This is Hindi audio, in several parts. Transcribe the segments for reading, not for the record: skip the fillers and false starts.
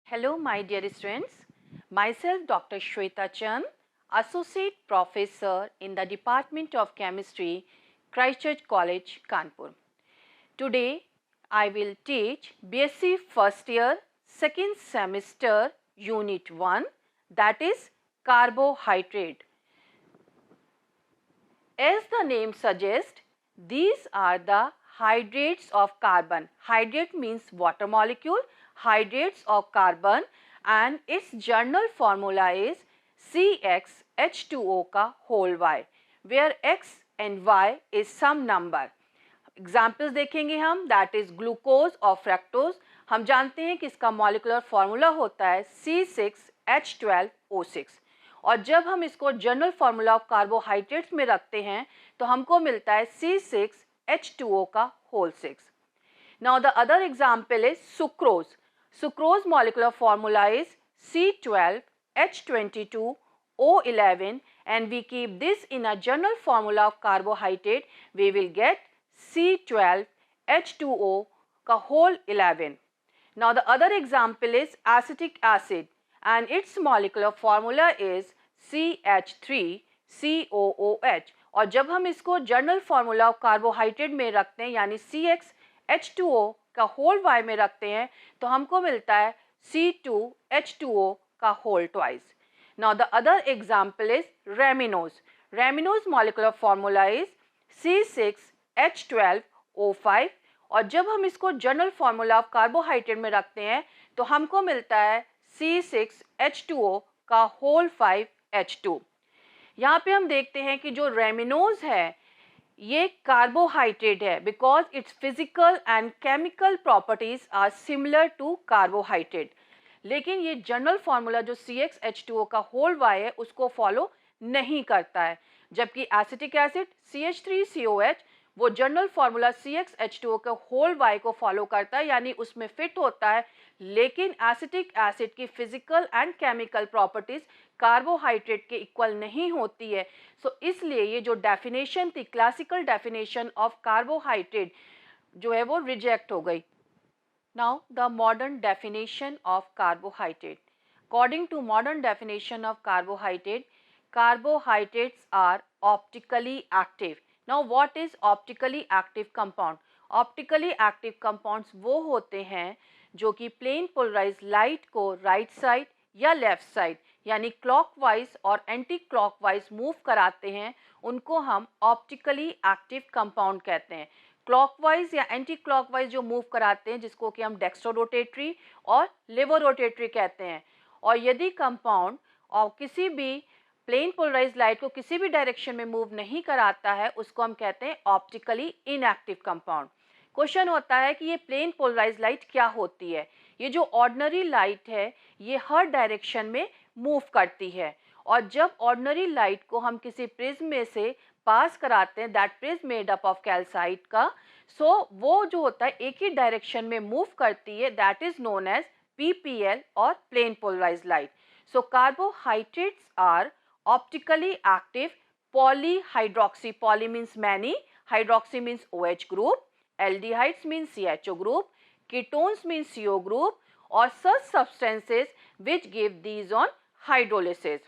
Hello, my dear students. Myself, Dr. Shweta Chand, Associate Professor in the Department of Chemistry, Christchurch College, Kanpur. Today, I will teach BSc first year, second semester, Unit 1, that is carbohydrate. As the name suggests, these are the hydrates of carbon. Hydrate means water molecule, hydrates of carbon, and its general formula is CxH2O का whole y, where x and y is some number. Examples देखेंगे हम, दैट इज ग्लूकोज और फ्रैक्टोज. हम जानते हैं कि इसका मॉलिकुलर फार्मूला होता है C6H12O6 और जब हम इसको जनरल फार्मूला ऑफ कार्बोहाइड्रेट्स में रखते हैं तो हमको मिलता है C6H2O का whole 6. Now the other example is sucrose. Sucrose molecular formula is C12H22O11 and we keep this in a general formula of carbohydrate, we will get C12H2O का whole 11. Now the other example is acetic acid and its molecular formula is CH3COOH और जब हम इसको जनरल फार्मूला ऑफ कार्बोहाइड्रेट में रखते हैं यानी CxH2O का होल y में रखते हैं तो हमको मिलता है C2H2O का whole twice. Now the other example is raminose. Raminose molecular formula is C6H12O5 और जब हम इसको जनरल फार्मूला ऑफ कार्बोहाइड्रेट में रखते हैं तो हमको मिलता है C6H2O का होल 5H2. यहाँ पे हम देखते हैं कि जो रेमिनोज है ये कार्बोहाइड्रेट है because it's physical and chemical properties are similar to carbohydrate, लेकिन ये जनरल फार्मूला जो CxH2O का होल y है उसको फॉलो नहीं करता है, जबकि एसिटिक एसिड CH3COH वो जनरल फार्मूला CxH2O के होल y को फॉलो करता है यानी उसमें फिट होता है, लेकिन एसिटिक एसिड की physical and chemical properties carbohydrate के इक्वल नहीं होती है. सो इसलिए ये जो डेफिनेशन थी क्लासिकल डेफिनेशन ऑफ कार्बोहाइड्रेट जो है वो रिजेक्ट हो गई. Now the modern definition of carbohydrate. According to modern definition of carbohydrate, carbohydrates are optically active. Now what is optically active compound? Optically active compounds वो होते हैं जो कि प्लेन पोलराइज लाइट को राइट साइड या लेफ्ट साइड यानी क्लॉकवाइज और एंटी क्लॉकवाइज मूव कराते हैं, उनको हम ऑप्टिकली एक्टिव कंपाउंड कहते हैं. क्लॉकवाइज या एंटी क्लॉकवाइज जो मूव कराते हैं जिसको कि हम डेक्स्ट्रोरोटेटरी और लेवोरोटेटरी कहते हैं. और यदि कंपाउंड और किसी भी प्लेन पोलराइज लाइट को किसी भी डायरेक्शन में मूव नहीं कराता है उसको हम कहते हैं ऑप्टिकली इनएक्टिव कंपाउंड. क्वेश्चन होता है कि ये प्लेन पोलराइज लाइट क्या होती है. ये जो ऑर्डिनरी लाइट है ये हर डायरेक्शन में मूव करती है और जब ऑर्डिनरी लाइट को हम किसी प्रिज्म में से पास कराते हैं, that prism made up of calcite का, सो वो जो होता है एक ही डायरेक्शन में मूव करती है, that is known as PPL और plane polarize light. So carbohydrates are optically active polyhydroxy. Poly means many, hydroxy means OH group, aldehydes means CHO group, ketones means CO group or such substances which give these on hydrolysis.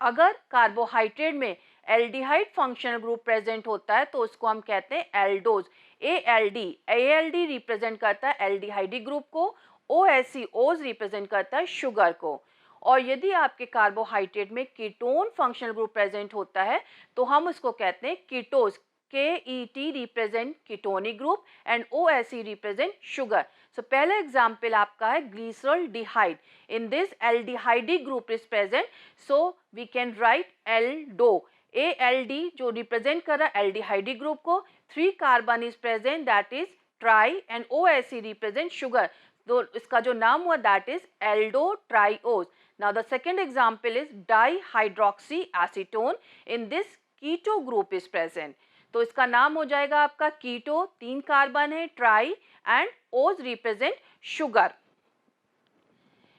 अगर कार्बोहाइड्रेट में एल्डिहाइड फंक्शनल ग्रुप प्रेजेंट होता है तो उसको हम कहते हैं एल्डोज. ALD रिप्रेजेंट करता है एल्डिहाइडी ग्रुप को, OH रिप्रेजेंट करता है शुगर को. और यदि आपके कार्बोहाइड्रेट में कीटोन फंक्शनल ग्रुप प्रेजेंट होता है तो हम उसको कहते हैं ketose. KET represent ketonic group and OSE represent sugar. So पहला एग्जाम्पल आपका है glyceraldehyde. In this aldehydic group is present, so we can write aldo. ALD जो रिप्रेजेंट कर रहा है एल्डिहाइडी ग्रुप को, 3 carbon is present that is tri and OSE represent sugar, तो इसका जो नाम हुआ that is aldo triose. Now the second example is dihydroxy acetone. In this keto group is present. तो इसका नाम हो जाएगा आपका कीटो, 3 कार्बन है, ट्राई एंड ओज represent sugar.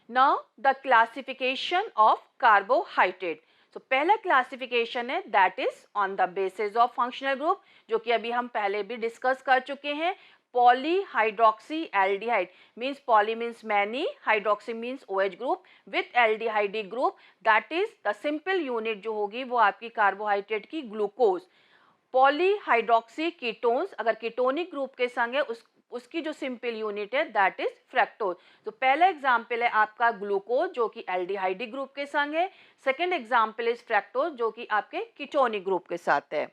Now the classification of carbohydrate. तो पहला क्लासिफिकेशन है that is on the basis of functional group, जो कि अभी हम पहले भी डिस्कस कर चुके हैं. polyhydroxyaldehyde means poly means many, hydroxy means OH group with aldehyde group, that is the simple unit जो होगी वो आपकी कार्बोहाइड्रेट की ग्लूकोज। पॉलीहाइड्रोक्सी कीटोन्स अगर कीटोनिक ग्रुप के संग है उसकी जो सिंपल यूनिट है दैट इज फ्रैक्टोज। तो पहला एग्जाम्पल है आपका ग्लूकोज जो कि एल्डिहाइड ग्रुप के संग है, सेकेंड एग्जाम्पल इज फ्रैक्टोज जो कि आपके कीटोनिक ग्रुप के साथ है।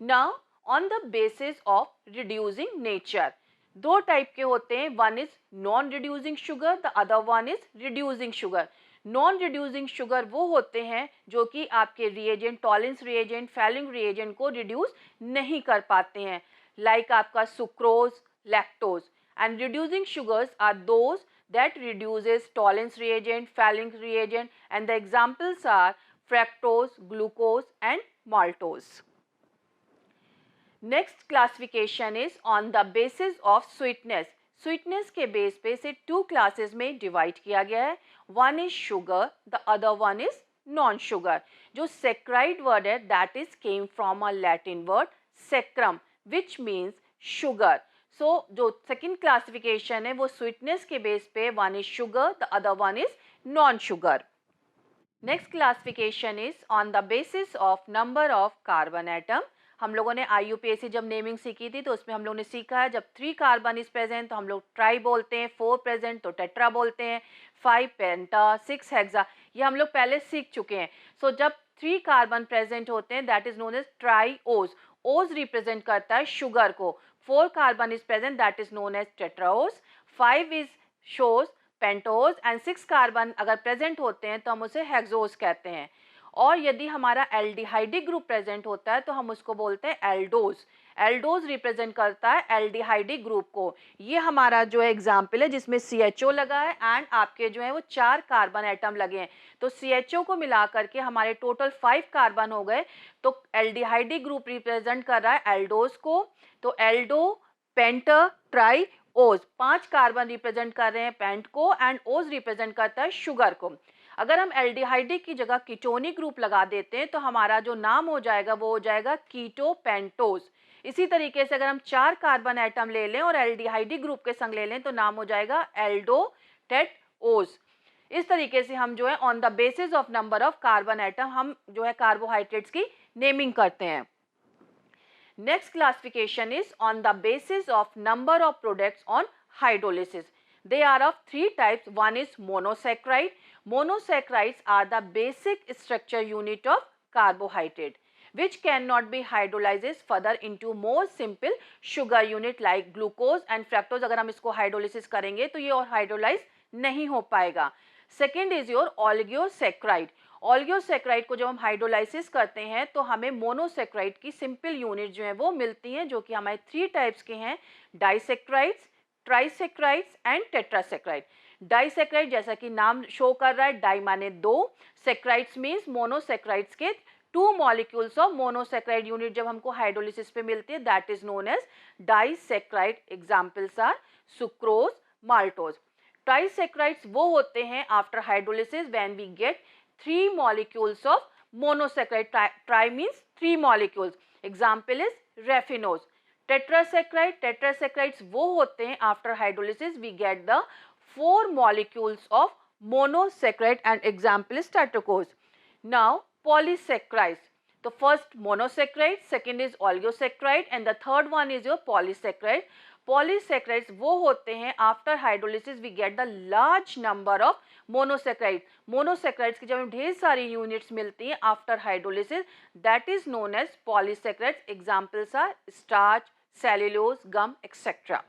Now on the basis of reducing nature, दो टाइप के होते हैं, one is non reducing sugar, the other one is reducing sugar. Non reducing sugar वो होते हैं जो कि आपके reagent, Tollens reagent, Fehling reagent को रिड्यूस नहीं कर पाते हैं, लाइक आपका sucrose, lactose. And reducing sugars are those that reduces tolerance reagent, Fehling reagent, and the examples are fructose, glucose and maltose. Next classification is on the basis of sweetness. Sweetness के बेस पे इसे टू क्लासेस में डिवाइड किया गया है, one is sugar, the other one is non sugar. जो सेक्राइड वर्ड है that is came from a Latin word sacrum which means sugar. So जो सेकेंड क्लासिफिकेशन है वो स्वीटनेस के बेस पे one is sugar, the other one is non sugar. Next classification is on the basis of number of carbon atom. हम लोगों ने IUPAC जब नेमिंग सीखी थी तो उसमें हम लोगों ने सीखा है जब 3 कार्बन इज प्रेजेंट तो हम लोग ट्राई बोलते हैं, 4 प्रेजेंट तो टेट्रा बोलते हैं, 5 पेंटा, 6 हेक्सा, ये हम लोग पहले सीख चुके हैं। सो जब 3 कार्बन प्रेजेंट होते हैं that is known as triose, ose represent करता है शुगर को, 4 carbon is present that is known as tetrose, 5 is shows pentose and 6 carbon अगर प्रेजेंट होते हैं तो हम उसे हेक्सोज कहते हैं। और यदि हमारा एल्डिहाइडिक ग्रुप प्रेजेंट होता है तो हम उसको बोलते हैं एल्डोज। एल्डोज रिप्रेजेंट करता है एल्डिहाइडिक ग्रुप को। ये हमारा जो है एग्जाम्पल है जिसमें CHO लगा है एंड आपके जो है वो 4 कार्बन एटम लगे हैं, तो CHO को मिला करके हमारे टोटल 5 कार्बन हो गए। तो एल्डिहाइडिक ग्रुप रिप्रेजेंट कर रहा है एल्डोज को, तो एल्डो पेंटर ट्राई ओज, 5 कार्बन रिप्रेजेंट कर रहे हैं पेंट को एंड ओज रिप्रेजेंट करता है शुगर को। अगर हम एल्डिहाइडिक की जगह कीटोनिक ग्रुप लगा देते हैं तो हमारा जो नाम हो जाएगा वो हो जाएगा कीटोपेंटोज। इसी तरीके से अगर हम 4 कार्बन एटम ले लें और एल्डिहाइडिक ग्रुप के संग ले लें तो नाम हो जाएगा एल्डोटेटओज। इस तरीके से हम जो है on the basis of number of carbon atom हम जो है कार्बोहाइड्रेट्स की नेमिंग करते हैं। Next classification is on the basis of number of products on hydrolysis. They are of 3 types. One is monosaccharide. Monosaccharides are the basic structure unit of carbohydrate which cannot be hydrolyzed further into more simple sugar unit like glucose and fructose. अगर हम इसको hydrolysis करेंगे तो ये और hydrolyze नहीं हो पाएगा। Second is your oligosaccharide. ऑलिगोसैक्राइड को जब हम हाइड्रोलाइसिस करते हैं तो हमें मोनोसैक्राइड की सिंपल यूनिट जो है वो मिलती हैं जो कि हमारे 3 टाइप्स के हैं, डाइसैक्राइड्स, ट्राइसैक्राइड्स एंड टेट्रासैक्राइड। डाइसैक्राइड जैसा कि नाम शो कर रहा है, डाई माने 2, सैक्राइड्स मीन्स मोनोसैक्राइड्स के 2 मॉलिक्यूल्स ऑफ मोनोसैक्राइड यूनिट जब हमको हाइड्रोलिसिस पे मिलती है that is known as disaccharide. Examples are sucrose, maltose. Trisaccharides वो होते हैं after hydrolysis when we get 3 molecules of monosaccharide. Tri means 3 molecules. Example is raffinose. Tetrasaccharide, tetrasaccharides वो होते हैं after hydrolysis we get the 4 molecules of monosaccharide and example is tetracose. Now polysaccharides. The first monosaccharide, second is oligosaccharide and the third one is your polysaccharide. Polysaccharides वो होते हैं after hydrolysis we get the large number of monosaccharide. Monosaccharides की जब ढेर सारी यूनिट्स मिलती हैं after hydrolysis that is known as polysaccharides. Examples are starch, cellulose, gum etcetera.